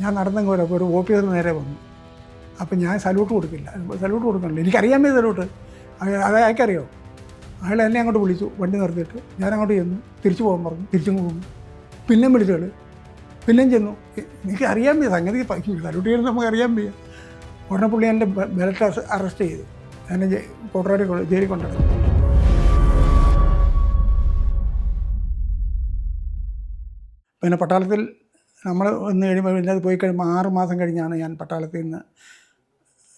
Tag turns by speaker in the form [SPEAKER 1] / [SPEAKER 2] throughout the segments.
[SPEAKER 1] ഞാൻ നടന്നെങ്കിൽ വരപ്പോൾ ഒരു ഓഫീസർ നേരെ വന്നു. അപ്പം ഞാൻ സല്യൂട്ട് കൊടുക്കണില്ല, എനിക്കറിയാമേ സല്യൂട്ട്. അത് അയാൾക്കറിയോ? അയാൾ എന്നെ അങ്ങോട്ട് വിളിച്ചു, വണ്ടി നിർത്തിയിട്ട് ഞാൻ അങ്ങോട്ട് ചെന്നു. തിരിച്ചു പോകാൻ പറഞ്ഞു, തിരിച്ചും പോകുന്നു. പിന്നെയും വിളിച്ചയാൾ, പിന്നെയും ചെന്നു. എനിക്ക് അറിയാൻ വയ്യ സംഗതി, സല്യൂട്ട് ചെയ്യുന്നത് നമുക്ക് അറിയാൻ വയ്യ. ഉടനെ പുള്ളി എൻ്റെ ബെൽറ്റ് അറസ്റ്റ് ചെയ്തു, എന്നെ കോട്ടറാടി ജയിലിൽ കൊണ്ടുവന്നു. പിന്നെ പട്ടാളത്തിൽ നമ്മൾ വന്നു കഴിയുമ്പോൾ പിന്നെ അത് പോയി കഴിയുമ്പോൾ 6 മാസം കഴിഞ്ഞാണ് ഞാൻ പട്ടാളത്തിൽ നിന്ന്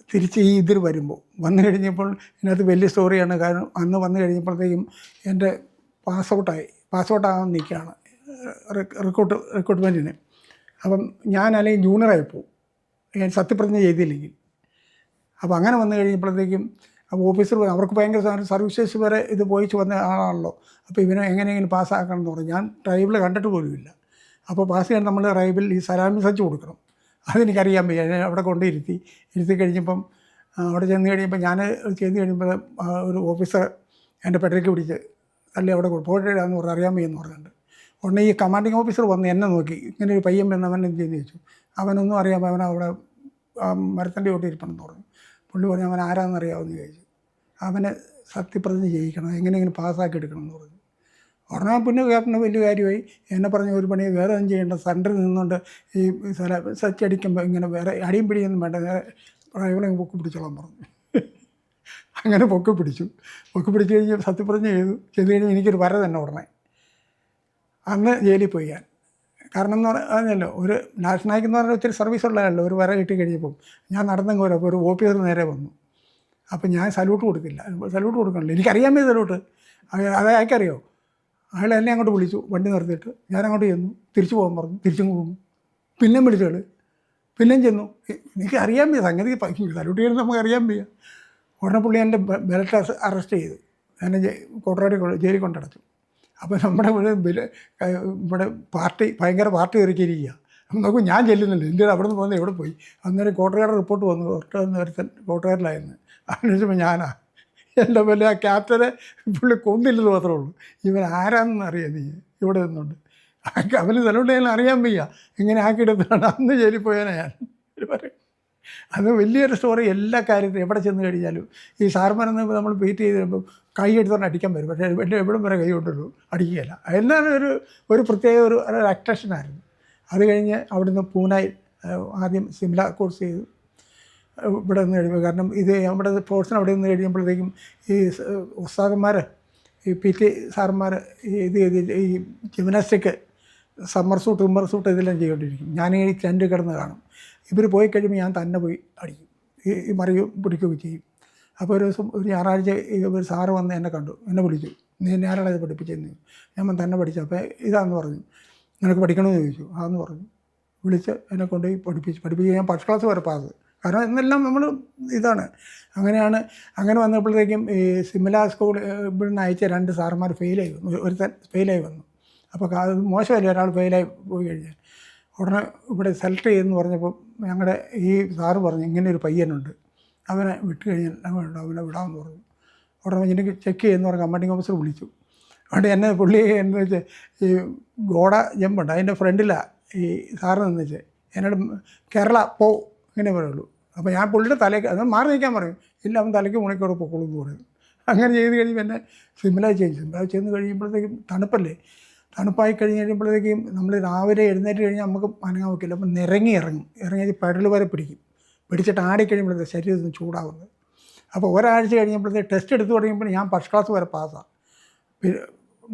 [SPEAKER 1] തിരിച്ച് ഈ ഇതിൽ വരുമ്പോൾ വന്നു കഴിഞ്ഞപ്പോൾ ഇതിനകത്ത് വലിയ സ്റ്റോറിയാണ്. കാരണം അന്ന് വന്നു കഴിഞ്ഞപ്പോഴത്തേക്കും എൻ്റെ പാസ്ഔട്ടാകാൻ നിൽക്കുകയാണ് റിക്രൂട്ട്മെൻറ്റിന്. അപ്പം ഞാൻ അല്ലെങ്കിൽ ജൂനിയറായിപ്പോവും ഞാൻ സത്യപ്രതിജ്ഞ ചെയ്തില്ലെങ്കിൽ. അപ്പോൾ അങ്ങനെ വന്നു കഴിഞ്ഞപ്പോഴത്തേക്കും ഓഫീസർ അവർക്ക് ഭയങ്കര സർവീസസ് വരെ ഇത് പോയിച്ച് വന്ന ആളാണല്ലോ. അപ്പോൾ ഇവനെ എങ്ങനെയെങ്കിലും പാസ്സാക്കണം എന്ന് പറഞ്ഞു. ഞാൻ ട്രൈബിൽ കണ്ടിട്ട് പോലുമില്ല. അപ്പോൾ പാസ് ചെയ്യാൻ നമ്മൾ ട്രൈബിൽ ഈ സലാമി സച്ച് കൊടുക്കണം. അതെനിക്കറിയാൻ വയ്യ. ഞാൻ അവിടെ ഇരുത്തി കഴിഞ്ഞപ്പം അവിടെ ചെന്ന് കഴിയുമ്പോൾ ഞാൻ ചെന്ന് കഴിയുമ്പോൾ ഒരു ഓഫീസർ എൻ്റെ പെട്രയ്ക്ക് പിടിച്ച് അല്ലേ അവിടെ പോയിട്ടാന്ന് പറഞ്ഞ് അറിയാൻ വയ്യെന്ന് പറഞ്ഞിട്ടുണ്ട്. ഉടനെ ഈ കമാൻഡിങ് ഓഫീസർ വന്ന് എന്നെ നോക്കി, ഇങ്ങനെ ഒരു പയ്യൻ വന്നവൻ എന്ത് ചെയ്യുന്നു ചോദിച്ചു. അവനൊന്നും അറിയാൻ, അവൻ അവിടെ മരത്തിൻ്റെ ചോട്ടി ഇരിപ്പണമെന്ന് പറഞ്ഞു. പുള്ളി പറഞ്ഞു അവൻ ആരാണെന്നറിയാമെന്ന് ചോദിച്ചു. അവനെ സത്യപ്രതിജ്ഞ ചെയ്യിക്കണം, എങ്ങനെയെങ്കിലും പാസ്സാക്കി എടുക്കണം എന്ന് പറഞ്ഞു. ഉടനെ പിന്നെ ക്യാപ്റ്റന് വലിയ കാര്യമായി. എന്നെ പറഞ്ഞ ഒരു പണി വേറെ ഒന്നും ചെയ്യേണ്ട, സെൻറ്ററിൽ നിന്നുകൊണ്ട് ഈ സച്ച് അടിക്കുമ്പോൾ ഇങ്ങനെ വേറെ അടിയും പിടിയൊന്നും വേണ്ട, നേരെ ഡ്രൈവറെ പൊക്കി പിടിച്ചോളാൻ പറഞ്ഞു. അങ്ങനെ പൊക്കി പിടിച്ചു കഴിഞ്ഞ് സത്യപ്രതിജ്ഞ ചെയ്ത് കഴിഞ്ഞ് എനിക്കൊരു വര തന്നെ ഉടനെ അന്ന് ജയിലിൽ പോയി ഞാൻ. കാരണം എന്ന് പറഞ്ഞല്ലോ, ഒരു നാഷണൽ എന്ന് പറഞ്ഞാൽ ഒത്തിരി സർവീസ് ഉള്ളതല്ലോ. ഒരു വര കിട്ടി കഴിഞ്ഞപ്പം ഞാൻ നടന്നെങ്കിൽ വരപ്പോൾ ഒരു ഓഫീസർ നേരെ വന്നു. അപ്പം ഞാൻ സല്യൂട്ട് കൊടുക്കണില്ല, എനിക്കറിയാമേ സല്യൂട്ട്. അത് അയാൾക്കറിയോ? അയാൾ എന്നെ അങ്ങോട്ട് വിളിച്ചു, വണ്ടി നിർത്തിയിട്ട് ഞാൻ അങ്ങോട്ട് ചെന്നു. തിരിച്ചു പോകാൻ പറഞ്ഞു, തിരിച്ചും പോകുന്നു. പിന്നെയും വിളിച്ചയാൾ, പിന്നെയും ചെന്നു. എനിക്ക് അറിയാൻ വയ്യ സംഗതി, സല്യൂട്ട് ചെയ്യുന്നത് നമുക്ക് അറിയാൻ വയ്യ. ഉടനെ പുള്ളി എൻ്റെ ബെൽറ്റ് അറസ്റ്റ് ചെയ്തു, എന്നെ കോട്ടറാടി ജയിലിൽ കൊണ്ടടച്ചു. അപ്പോൾ നമ്മുടെ ഇവിടെ ഭയങ്കര പാർട്ടി ഒരുക്കിയിരിക്കുക. നോക്കും ഞാൻ ചെല്ലുന്നുണ്ട്, ഇന്ത്യയിൽ അവിടെ നിന്ന് പോകുന്നത് എവിടെ പോയി. അന്നേരം കോട്ടറുകാരുടെ റിപ്പോർട്ട് വന്നു, കോട്ടറുകാരിലായിരുന്നു. അതിനുശേഷം ഞാനാ എൻ്റെ പോലെ ആ ക്യാപ്റ്റനെ പുള്ളി കൊന്നില്ലെന്ന് മാത്രമേ ഉള്ളൂ. ഇവൻ ആരാണെന്ന് അറിയാം നീ ഇവിടെ നിന്നുണ്ട്. അവന് സല്യൂട്ട് ചെയ്യാൻ അറിയാൻ വയ്യ, ഇങ്ങനെ ആക്കിയെടുത്താണ് അന്ന് ജയിലിൽ പോയാൽ ഞാൻ പറയും. അത് വലിയൊരു സ്റ്റോറി. എല്ലാ കാര്യത്തിലും എവിടെ ചെന്ന് കഴിഞ്ഞാലും ഈ സാർമാരെന്ന് നമ്മൾ വെയിറ്റ് ചെയ്ത് കഴിയുമ്പോൾ കൈ എടുത്തോണ്ട് അടിക്കാൻ വരും. പക്ഷേ എവിടം വരെ കൈ കൊണ്ടുള്ളൂ, അടിക്കുകയില്ല. എന്നാണ് ഒരു പ്രത്യേക ഒരു അട്രാക്ഷനായിരുന്നു. അത് കഴിഞ്ഞ് അവിടുന്ന് പൂനായിൽ ആദ്യം സിംല കോഴ്സ് ചെയ്തു. ഇവിടെ നിന്ന് കഴിയുമ്പോൾ കാരണം ഇത് നമ്മുടെ സ്പോർട്സിന് അവിടെ നിന്ന് കഴിയുമ്പോഴത്തേക്കും ഈ ഉസ്താദന്മാർ, ഈ PT സാറന്മാർ ഇത് ഈ ജിംനാസ്റ്റിക് സമ്മർ സൂട്ട് ഇതെല്ലാം ചെയ്തുകൊണ്ടിരിക്കും. ഞാൻ ഈ ടെൻറ്റ് കിടന്ന് കാണും. ഇവർ പോയി കഴിയുമ്പോൾ ഞാൻ തന്നെ പോയി അടിക്കും, ഈ മറിയും പിടിക്കുകയൊക്കെ ചെയ്യും. അപ്പോൾ ഒരു ദിവസം ഒരു ഞായറാഴ്ച ഒരു സാറ് വന്ന് എന്നെ കണ്ടു, എന്നെ വിളിച്ചു. നീ ഞാനാണ് ഇത് പഠിപ്പിച്ചതെന്ന്. ഞാൻ തന്നെ പഠിച്ചു. അപ്പോൾ ഇതാന്ന് പറഞ്ഞു, നിനക്ക് പഠിക്കണമെന്ന് ചോദിച്ചു. അതെന്ന് പറഞ്ഞു. വിളിച്ച് എന്നെ കൊണ്ടുപോയി പഠിപ്പിച്ച് ഞാൻ ഫസ്റ്റ് ക്ലാസ് വരെ പാസ്. കാരണം എന്നെല്ലാം നമ്മൾ ഇതാണ്. അങ്ങനെ വന്നപ്പോഴത്തേക്കും ഈ സിംല സ്കൂൾ ഇവിടുന്ന് അയച്ച 2 സാറന്മാർ ഫെയിലായി വന്നു. ഒരുത്തൻ ഫെയിലായി വന്നു. അപ്പോൾ അത് മോശമല്ലേ ഒരാൾ ഫെയിലായി പോയി കഴിഞ്ഞാൽ. ഉടനെ ഇവിടെ സെലക്ട് ചെയ്യുമെന്ന് പറഞ്ഞപ്പോൾ ഞങ്ങളുടെ ഈ സാറ് പറഞ്ഞു ഇങ്ങനെ ഒരു പയ്യനുണ്ട്, അവനെ വിട്ട് കഴിഞ്ഞാൽ അവനെ വിടാമെന്ന് പറഞ്ഞു. ഉടനെ എനിക്ക് ചെക്ക് ചെയ്യുമെന്ന് പറഞ്ഞ് കമാൻഡിങ് ഓഫീസർ വിളിച്ചു. അതുകൊണ്ട് എന്നെ പുള്ളി എന്ന് വെച്ചാൽ ഈ ഗോഡ ജമ്പുണ്ട്, അതിൻ്റെ ഫ്രണ്ടിലാണ് ഈ സാറ് നിന്ന് വെച്ചാൽ എന്നോട് കേരള പോ ഇങ്ങനെ പറയുള്ളൂ. അപ്പോൾ ഞാൻ പുള്ളിയുടെ തലയ്ക്ക് അത് മാറി നിൽക്കാൻ പറയും. ഇല്ല, അവൻ തലയ്ക്ക് മുണിക്കോടെ പൊക്കോളൂ എന്ന് പറയും. അങ്ങനെ ചെയ്ത് കഴിയുമ്പോൾ എന്നെ സിംല ചെന്ന് കഴിയുമ്പോഴത്തേക്കും തണുപ്പായി കഴിയുമ്പോഴത്തേക്കും നമ്മൾ രാവിലെ എഴുന്നേറ്റ് കഴിഞ്ഞാൽ നമുക്ക് അനങ്ങാൻ വയ്ക്കില്ല. അപ്പം ഇറങ്ങി പെടൽ വരെ പിടിച്ചിട്ട് ആടിക്കഴിയുമ്പോഴത്തേക്ക് ശരീരത്തിന് ചൂടാവുന്നത്. അപ്പോൾ ഒരാഴ്ച കഴിഞ്ഞപ്പോഴത്തേക്ക് ടെസ്റ്റ് എടുത്തു തുടങ്ങിയപ്പോൾ ഞാൻ ഫസ്റ്റ് ക്ലാസ് വരെ പാസ്സാണ്.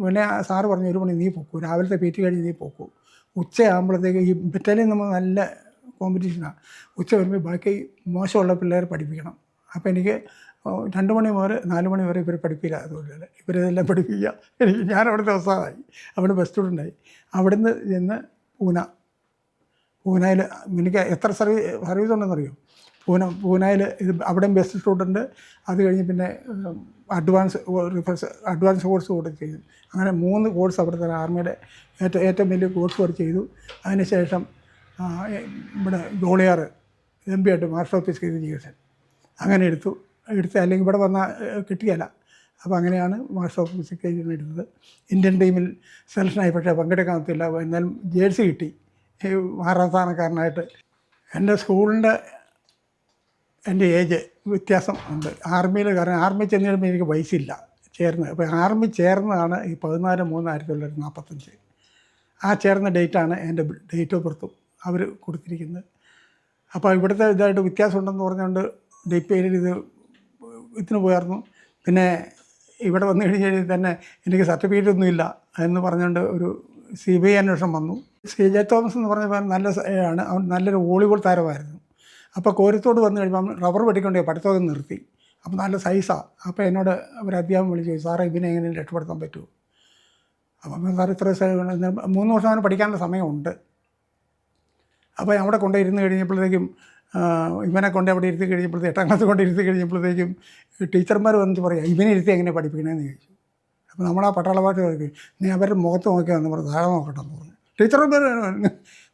[SPEAKER 1] പിന്നെ സാറ് പറഞ്ഞു ഒരു മണി നീ പൊക്കൂ, രാവിലത്തെ PT കഴിഞ്ഞ് നീ പൊക്കൂ. ഉച്ചയാകുമ്പോഴത്തേക്ക് ഈ ബറ്റാലിയൻ നമ്മൾ നല്ല കോമ്പറ്റീഷനാണ്. ഉച്ച വരുമ്പോൾ ബാക്കി മോശമുള്ള പിള്ളേരെ പഠിപ്പിക്കണം. അപ്പോൾ എനിക്ക് 2 മണി മുതൽ 4 മണി വരെ ഇവർ പഠിപ്പില്ല. അതുപോലെ ഇവരിതെല്ലാം പഠിപ്പിക്കുക. ഞാൻ അവിടുത്തെ അവസാനമായി, അവിടെ ബെസ്റ്റ് സ്റ്റുഡൻ്റായി. അവിടുന്ന് ചെന്ന് പൂനയിൽ എനിക്ക് എത്ര സർവീസ് ഉണ്ടെന്നറിയോ? പൂനയിൽ ഇത് അവിടെയും ബെസ്റ്റ് സ്റ്റുഡൻറ്റ്. അത് കഴിഞ്ഞ് പിന്നെ അഡ്വാൻസ് കോഴ്സ് കൂടെ ചെയ്തു. അങ്ങനെ 3 കോഴ്സ് അവിടുത്തെ ആർമിയുടെ ഏറ്റവും വലിയ കോഴ്സ് കൂടെ ചെയ്തു. അതിനുശേഷം ഇവിടെ ഗോളിയാർ MP ആയിട്ട് മാസ്റ്റർ ഓഫ് ഫിസിക്കൽ എഡ്യൂക്കേഷൻ അങ്ങനെ എടുത്തു. അല്ലെങ്കിൽ ഇവിടെ വന്നാൽ കിട്ടിയല്ല. അപ്പോൾ അങ്ങനെയാണ് മാസ്റ്റർ ഓഫ് ഫിസിക്കൽ എഡ്യൂക്കേഷൻ എടുത്തത്. ഇന്ത്യൻ ടീമിൽ സെലക്ഷനായി, പക്ഷേ പങ്കെടുക്കാൻ പറ്റില്ല. എന്നാലും ജേഴ്സി കിട്ടി. ഈ 6ാം സ്ഥാനക്കാരനായിട്ട്. എൻ്റെ സ്കൂളിൻ്റെ എൻ്റെ ഏജ് വ്യത്യാസം ഉണ്ട് ആർമിയിൽ. കാരണം ആർമി ചെന്ന് കഴിയുമ്പോൾ എനിക്ക് വയസ്സില്ല ചേർന്ന്. അപ്പോൾ ആർമി ചേർന്നതാണ് ഈ 14/3/1945. ആ ചേർന്ന ഡേറ്റാണ് എൻ്റെ ഡേറ്റ് ഓഫ് ബർത്തും അവർ കൊടുത്തിരിക്കുന്നത്. അപ്പോൾ ഇവിടുത്തെ ഇതായിട്ട് വ്യത്യാസം ഉണ്ടെന്ന് പറഞ്ഞുകൊണ്ട് DPIയിൽ ഇതിന് പോയായിരുന്നു. പിന്നെ ഇവിടെ വന്നു കഴിഞ്ഞാൽ തന്നെ എനിക്ക് സർട്ടിഫിക്കറ്റ് ഒന്നുമില്ല എന്ന് പറഞ്ഞുകൊണ്ട് ഒരു CBI അന്വേഷണം വന്നു. CJ തോമസ് എന്ന് പറഞ്ഞ നല്ല ആണ്, അവൻ നല്ലൊരു വോളിബോൾ താരമായിരുന്നു. അപ്പോൾ കോരത്തോട് വന്നു കഴിയുമ്പോൾ റബ്ബർ വെട്ടിക്കൊണ്ട് പഠിത്തമൊക്കെ നിർത്തി. അപ്പോൾ നല്ല സൈസാണ്. അപ്പോൾ എന്നോട് ഒരു അധ്യാപനം വിളിച്ചു ചോദിച്ചു, സാറേ ഇതിനെ എങ്ങനെ രക്ഷപ്പെടുത്താൻ പറ്റുമോ? അപ്പം സാർ ഇത്ര 3 വർഷം അവന് പഠിക്കാനുള്ള സമയമുണ്ട്. അപ്പോൾ അവിടെ കൊണ്ടിരുന്ന് കഴിഞ്ഞപ്പോഴത്തേക്കും ഇവനെ കൊണ്ട് അവിടെ ഇരുത്തി കഴിഞ്ഞപ്പോഴത്തേക്കും 8ാം ക്ലാസ് കൊണ്ട് ഇരുത്തി കഴിഞ്ഞപ്പോഴത്തേക്കും ടീച്ചർമാർ വന്നിട്ട് പറയാം ഇവനെ ഇരുത്തി എങ്ങനെ പഠിപ്പിക്കണമെന്ന് ചോദിച്ചു. അപ്പോൾ നമ്മളാ പട്ടാള ഭാഷ ചോദിക്കും, നീ അവരുടെ മുഖത്ത് നോക്കിയാന്ന് പറഞ്ഞു, താഴെ നോക്കട്ടെന്ന് പറഞ്ഞു. ടീച്ചർമാർ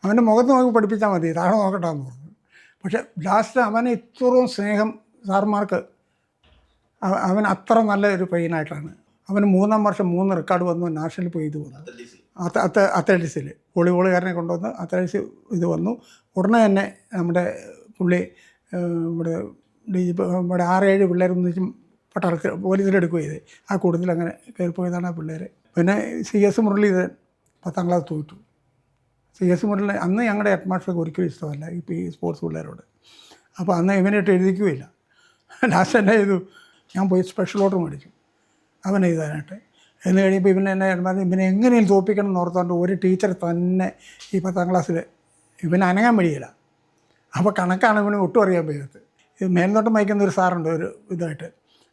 [SPEAKER 1] അവൻ്റെ മുഖത്ത് നോക്കി പഠിപ്പിച്ചാൽ മതി, താഴെ നോക്കട്ടെന്ന് പറഞ്ഞു. പക്ഷേ ലാസ്റ്റ് അവനെ ഇത്രയും സ്നേഹം സാർമാർക്ക്, അവൻ അത്ര നല്ല ഒരു പയ്യനായിട്ടാണ്. അവന് 3ാം വർഷം 3 റെക്കോർഡ് വന്നു, നാഷണൽ പോയി ഇത് വന്നു. അത്ലറ്റിക്സിൽ വോളിബോളുകാരനെ കൊണ്ടുവന്ന് അത്ലറ്റിക്സ് ഇത് വന്നു. ഉടനെ തന്നെ നമ്മുടെ പുള്ളി ഇവിടെ 6-7 പിള്ളേരൊന്നിച്ചും പട്ടാളത്തിൽ പോലീസിലെടുക്കുകയും ചെയ്ത് ആ കൂട്ടത്തിൽ അങ്ങനെ കയറിപ്പോയതാണ് ആ പിള്ളേർ. പിന്നെ CS മുരളീധരൻ 10ാം ക്ലാസ് തോറ്റു. CS മുരളി അന്ന് ഞങ്ങളുടെ ഹെഡ് മാസ്റ്റർക്ക് ഒരിക്കലും ഇഷ്ടമല്ല ഇപ്പോൾ ഈ സ്പോർട്സ് പിള്ളേരോട്. അപ്പോൾ അന്ന് ഇവനായിട്ട് എഴുതിക്കുകയില്ല. ലാസ്റ്റ് എന്നെ ചെയ്തു, ഞാൻ പോയി സ്പെഷ്യൽ ഓർഡർ മേടിച്ചു അവനെ എഴുതാനായിട്ട്. എന്ന് കഴിയുമ്പോൾ ഇവനെ എങ്ങനെയും തോൽപ്പിക്കണം എന്ന് ഓർത്തുകൊണ്ട് ഒരു ടീച്ചർ തന്നെ ഈ 10ാം ക്ലാസ്സിൽ ഇവനെ അനങ്ങാൻ വഴിയില്ല. അപ്പോൾ കണക്കാണ് ഇവന് ഒട്ടും അറിയാൻ പറ്റാത്തത്. ഇത് മേൽനോട്ടം വഹിക്കുന്ന ഒരു സാറുണ്ട് ഒരു ഇതായിട്ട്.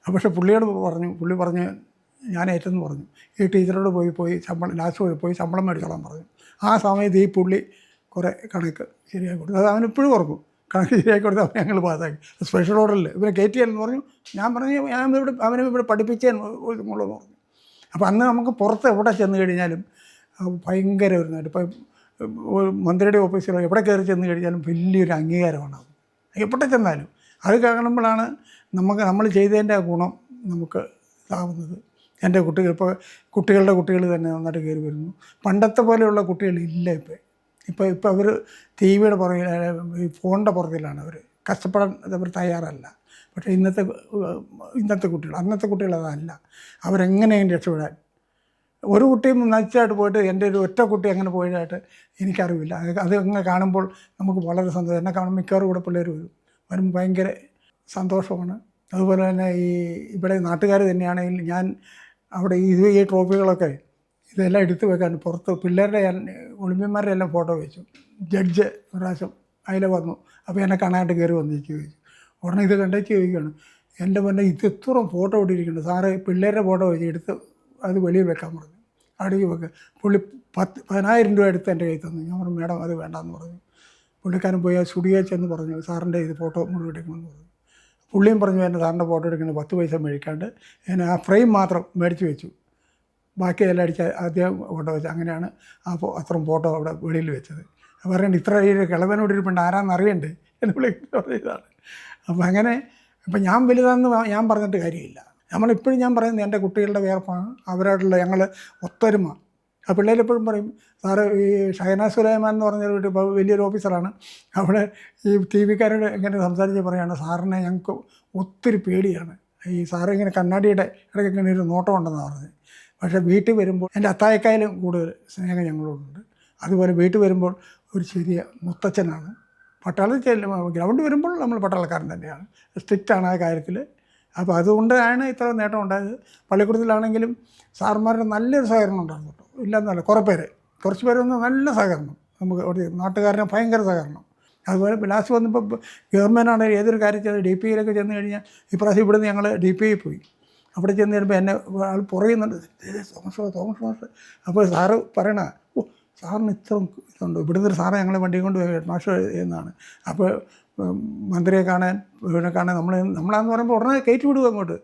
[SPEAKER 1] പക്ഷേ പുള്ളി പറഞ്ഞു ഞാൻ ഏറ്റെന്ന് പറഞ്ഞു, ഈ ടീച്ചറോട് പോയി ലാസ്റ്റ് പോയി ശമ്പളം മേടിച്ചോളാൻ പറഞ്ഞു. ആ സമയത്ത് ഈ പുള്ളി കുറേ കണക്ക് ശരിയാക്കി കൊടുത്തു. അത് അവനിപ്പോഴും ഓർക്കും. കണക്ക് ശരിയാക്കി കൊടുത്ത് അവൻ ഞങ്ങൾ പാസ്സാക്കി. സ്പെഷ്യൽ ഓർഡറിൽ ഇവനെ കയറ്റിയാലെന്ന് പറഞ്ഞു. ഞാൻ അവനെ ഇവിടെ പഠിപ്പിച്ചേ ഉള്ളൂന്ന് പറഞ്ഞു. അപ്പോൾ അന്ന് നമുക്ക് പുറത്ത് എവിടെ ചെന്ന് കഴിഞ്ഞാലും ഭയങ്കര ഒരു നേരം. ഇപ്പോൾ മന്ത്രിയുടെ ഓഫീസിലോ എവിടെ കയറി ചെന്ന് കഴിഞ്ഞാലും വലിയൊരു അംഗീകാരമാണ്. എവിടെ ചെന്നാലും അത് കാണുമ്പോഴാണ് നമ്മൾ ചെയ്തതിൻ്റെ ആ ഗുണം നമുക്ക് ഇതാവുന്നത്. എൻ്റെ കുട്ടികൾ ഇപ്പോൾ കുട്ടികളുടെ കുട്ടികൾ തന്നെ നന്നായിട്ട് കയറി വരുന്നു. പണ്ടത്തെ പോലെയുള്ള കുട്ടികളില്ല ഇപ്പോൾ അവർ TV യുടെ പുറകിൽ, ഈ ഫോണിൻ്റെ പുറകിലാണ് അവർ. കഷ്ടപ്പെടാൻ അവർ തയ്യാറല്ല. പക്ഷേ ഇന്നത്തെ കുട്ടികൾ, അന്നത്തെ കുട്ടികൾ അതല്ല. അവരെങ്ങനെയും രക്ഷപ്പെടാൻ. ഒരു കുട്ടിയും നയിച്ചായിട്ട് പോയിട്ട് എൻ്റെ ഒരു ഒറ്റ കുട്ടി അങ്ങനെ പോയതായിട്ട് എനിക്കറിവില്ല. അത് അങ്ങനെ കാണുമ്പോൾ നമുക്ക് വളരെ സന്തോഷം. എന്നെ കാണുമ്പോൾ മിക്കവാറും കൂടെ പിള്ളേർ വരും ഭയങ്കര സന്തോഷമാണ്. അതുപോലെ തന്നെ ഇവിടെ നാട്ടുകാർ തന്നെയാണെങ്കിൽ ഞാൻ അവിടെ ഈ ട്രോഫികളൊക്കെ ഇതെല്ലാം എടുത്തു വെക്കാൻ പുറത്ത് പിള്ളേരുടെ ഒളിമ്പ്യന്മാരുടെ എല്ലാം ഫോട്ടോ വെച്ചു. ജഡ്ജ് ഒരു പ്രാവശ്യം അതിൽ വന്നു. അപ്പോൾ എന്നെ കാണാനായിട്ട് കയറി വന്നിരിക്കുക ചോദിച്ചു. ഉടനെ ഇത് കണ്ടേച്ച് ചോദിക്കുകയാണ്, എൻ്റെ മുന്നേ ഇത് എത്രയും ഫോട്ടോ ഇട്ടിരിക്കുന്നു സാറ്, പിള്ളേരുടെ ഫോട്ടോ വെച്ച് എടുത്ത് അത് വെളിയിൽ വെക്കാൻ പറഞ്ഞു. അവിടേക്ക് വെക്കുക. പുള്ളി 10,000 രൂപ എടുത്ത് എൻ്റെ കയ്യിൽ തന്നു. ഞാൻ പറഞ്ഞു മേഡം അത് വേണ്ടാന്ന് പറഞ്ഞു. പുള്ളിക്കാരൻ പോയി ആ സ്റ്റുഡിയോ ചെന്ന് പറഞ്ഞു സാറിൻ്റെ ഇത് ഫോട്ടോ മുഴുവൻ എടുക്കണമെന്ന് പറഞ്ഞു. പുള്ളിയും പറഞ്ഞു എൻ്റെ സാറിൻ്റെ ഫോട്ടോ എടുക്കുന്നത് 10 പൈസ മേടിക്കാണ്ട് ഞാൻ ആ ഫ്രെയിം മാത്രം മേടിച്ച് വെച്ചു, ബാക്കി എല്ലാം അടിച്ച് ആദ്യം ഫോട്ടോ വെച്ചു. അങ്ങനെയാണ് അത്രയും ഫോട്ടോ അവിടെ വെളിയിൽ വെച്ചത്. പറയണ്ട ഇത്ര കിളവനോട് ഇരിപ്പുണ്ട് ആരാന്ന് അറിയണ്ടേ എന്ന് വിളിക്കുന്നതാണ്. അപ്പം അങ്ങനെ ഇപ്പം ഞാൻ വലുതാണെന്ന് ഞാൻ പറഞ്ഞിട്ട് കാര്യമില്ല. നമ്മളിപ്പോഴും ഞാൻ പറയുന്നത് എൻ്റെ കുട്ടികളുടെ വേർപ്പാണ്, അവരായിട്ടുള്ള ഞങ്ങൾ ഒത്തൊരുമ. ആ പിള്ളേരെപ്പോഴും പറയും സാറ് ഈ ഷഹനാസ് സുലൈമാൻ എന്ന് പറഞ്ഞൊരു വലിയൊരു ഓഫീസറാണ്. അവിടെ ഈ TV-കാരോട് എങ്ങനെ സംസാരിച്ച് പറയുകയാണ്, സാറിനെ ഞങ്ങൾക്ക് ഒത്തിരി പേടിയാണ്. ഈ സാറ് ഇങ്ങനെ കണ്ണാടിയുടെ ഇടയ്ക്ക് ഇങ്ങനെ ഒരു നോട്ടം ഉണ്ടെന്നാണ് പറഞ്ഞത്. പക്ഷേ വീട്ടിൽ വരുമ്പോൾ എൻ്റെ അത്തായക്കായാലും കൂടുതൽ സ്നേഹം ഞങ്ങളോടുണ്ട്. അതുപോലെ വീട്ടിൽ വരുമ്പോൾ ഒരു ചെറിയ മുത്തച്ഛനാണ്. പട്ടാളത്തിൽ ഗ്രൗണ്ട് വരുമ്പോൾ നമ്മൾ പട്ടാളക്കാരൻ തന്നെയാണ്, സ്ട്രിക്റ്റാണ് ആ കാര്യത്തിൽ. അപ്പോൾ അതുകൊണ്ടാണ് ഇത്ര നേട്ടം ഉണ്ടായത്. പള്ളിക്കൂടത്തിലാണെങ്കിലും സാർമാരുടെ നല്ലൊരു സഹകരണം ഉണ്ടായിരുന്നു കേട്ടോ. ഇല്ലെന്നല്ല, കുറച്ച് പേരൊന്നും നല്ല സഹകരണം, നമുക്ക് ഒരു നാട്ടുകാരന് ഭയങ്കര സഹകരണം. അതുപോലെ ലാസ്റ്റ് വന്നപ്പോൾ ഗവൺമെൻറ് ആണെങ്കിൽ ഏതൊരു കാര്യം ചെയ്ത് DPIയിലൊക്കെ ചെന്ന് കഴിഞ്ഞാൽ ഇപ്രാവശ്യം ഇവിടുന്ന് ഞങ്ങൾ DPI പോയി. അവിടെ ചെന്ന് കഴിയുമ്പോൾ എന്നെ ആൾ പറയുന്നുണ്ട് തോമസ് മാസ്റ്റർ. അപ്പോൾ സാറ് പറയണ സാറിന് ഇത്രയും ഇതുണ്ട്. ഇവിടുന്ന് ഒരു സാറ് ഞങ്ങളെ വണ്ടി കൊണ്ട് ഹെഡ് മാസ്റ്റർ എന്നാണ്. അപ്പോൾ മന്ത്രിയെ കാണാൻ ഇവനെ കാണാൻ നമ്മളാന്ന് പറയുമ്പോൾ ഉടനെ കയറ്റി വിടുക അങ്ങോട്ട്.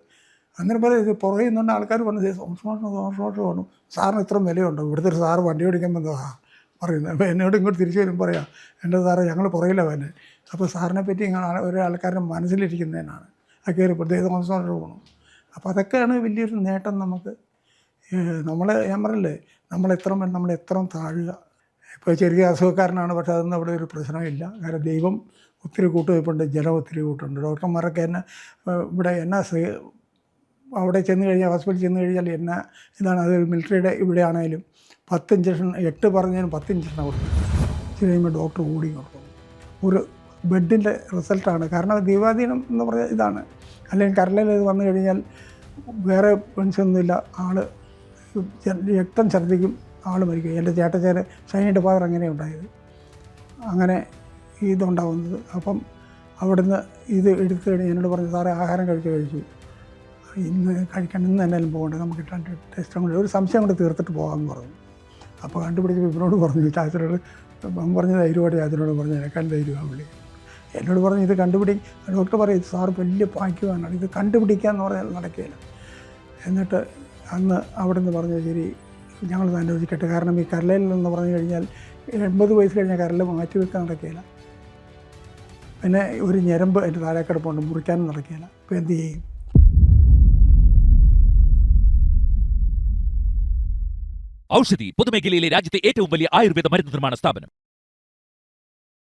[SPEAKER 1] അങ്ങനെ പോലെ ഇത് പുറകെ നിന്നുകൊണ്ട് ആൾക്കാർ പറഞ്ഞു തോമസ് മാസ്റ്റർ പറഞ്ഞു സാറിന് ഇത്രയും വിലയുണ്ടോ, ഇവിടുത്തെ ഒരു സാറ് വണ്ടി ഓടിക്കാൻ വന്നതാ പറയുന്നത്. അപ്പോൾ എന്നോട് ഇങ്ങോട്ട് തിരിച്ചു വരും പറയാം എൻ്റെ സാറ് ഞങ്ങൾ പുറകിലാണ് വന്നെ. അപ്പോൾ സാറിനെ പറ്റി ഒരു ആൾക്കാരുടെ മനസ്സിലിരിക്കുന്നതിനാണ് ആ കയറിപ്പോഴത്തേ തോമസ് മാസ്റ്റർ പോകണം. അപ്പോൾ അതൊക്കെയാണ് വലിയൊരു നേട്ടം നമുക്ക്. ഞാൻ പറഞ്ഞില്ലേ നമ്മളെത്രയും താഴുക, ഇപ്പോൾ ചെറിയ അസുഖക്കാരനാണ്, പക്ഷേ അതൊന്നും അവിടെ ഒരു പ്രശ്നമില്ല. കാരണം ദൈവം ഒത്തിരി കൂട്ടുവയ്പ്പുണ്ട്, ജനം ഒത്തിരി കൂട്ടുണ്ട്. ഡോക്ടർമാരൊക്കെ എന്നെ ഇവിടെ എന്നെ അവിടെ ചെന്ന് കഴിഞ്ഞാൽ, ഹോസ്പിറ്റലിൽ ചെന്ന് കഴിഞ്ഞാൽ എന്നെ ഇതാണ്, അത് മിലിറ്ററിയുടെ ഇവിടെ ആണെങ്കിലും 10 ഇഞ്ചക്ഷൻ 8 പറഞ്ഞതിന് 10 ഇഞ്ചക്ഷനാണ് കൊടുക്കുന്നത്. ഇച്ചിരി കഴിയുമ്പോൾ ഡോക്ടർ ഓടി കൊടുക്കും. ഒരു ബെഡിൻ്റെ റിസൾട്ടാണ്. കാരണം ദൈവാധീനം എന്ന് പറഞ്ഞാൽ ഇതാണ്. അല്ലെങ്കിൽ കരളിൽ ഇത് വന്നു കഴിഞ്ഞാൽ വേറെ പെൻഷനൊന്നുമില്ല, ആൾ രക്തം ഛർദ്ദിക്കും, ആൾ മരിക്കും. എൻ്റെ ചേട്ടച്ചേര് ഷൈനിയുടെ ഫാദർ അങ്ങനെ ഉണ്ടായത്, അങ്ങനെ ഇതുണ്ടാവുന്നത്. അപ്പം അവിടുന്ന് ഇത് എടുത്തു കഴിഞ്ഞ് എന്നോട് പറഞ്ഞു, സാറേ ആഹാരം കഴിച്ചു, ഇന്ന് കഴിക്കണം, ഇന്ന് എന്നാലും പോകണ്ട, നമുക്ക് 2 ടെസ്റ്റും കൂടി ഒരു സംശയം കൊണ്ട് തീർത്തിട്ട് പോകാമെന്ന് പറഞ്ഞു. അപ്പോൾ കണ്ടുപിടിച്ച് ഇവനോട് പറഞ്ഞു, ചാച്ചനോട് പറഞ്ഞ ധൈര്യമായിട്ട് ചാച്ചനോട് പറഞ്ഞു, എനക്കാൻ ധൈര്യമാണ് വിളി. എന്നോട് പറഞ്ഞു ഇത് ഡോക്ടർ പറയും ഇത് സാറ് വലിയ ഭാഗ്യമാണ്, ഇത് കണ്ടുപിടിക്കാമെന്ന് പറഞ്ഞാൽ നടക്കുകയില്ല. എന്നിട്ട് അന്ന് അവിടെ നിന്ന് പറഞ്ഞു, ശരി ഞങ്ങളൊന്ന് അന്വേഷിക്കട്ടെ. കാരണം ഈ കരളിൽ നിന്ന് പറഞ്ഞു കഴിഞ്ഞാൽ 80 വയസ്സ് കഴിഞ്ഞാൽ കരൾ മാറ്റി വെക്കാൻ നടക്കുകയില്ല. പിന്നെ ഒരു ഞരമ്പ് എൻ്റെ താഴെ കിടപ്പുണ്ട്, മുറിക്കാനും നടക്കുകയില്ല. അപ്പോൾ എന്ത് ചെയ്യും?
[SPEAKER 2] ഔഷധി പൊതുമേഖലയിലെ രാജ്യത്തെ ഏറ്റവും വലിയ ആയുർവേദ മരുന്ന് നിർമ്മാണ സ്ഥാപനം.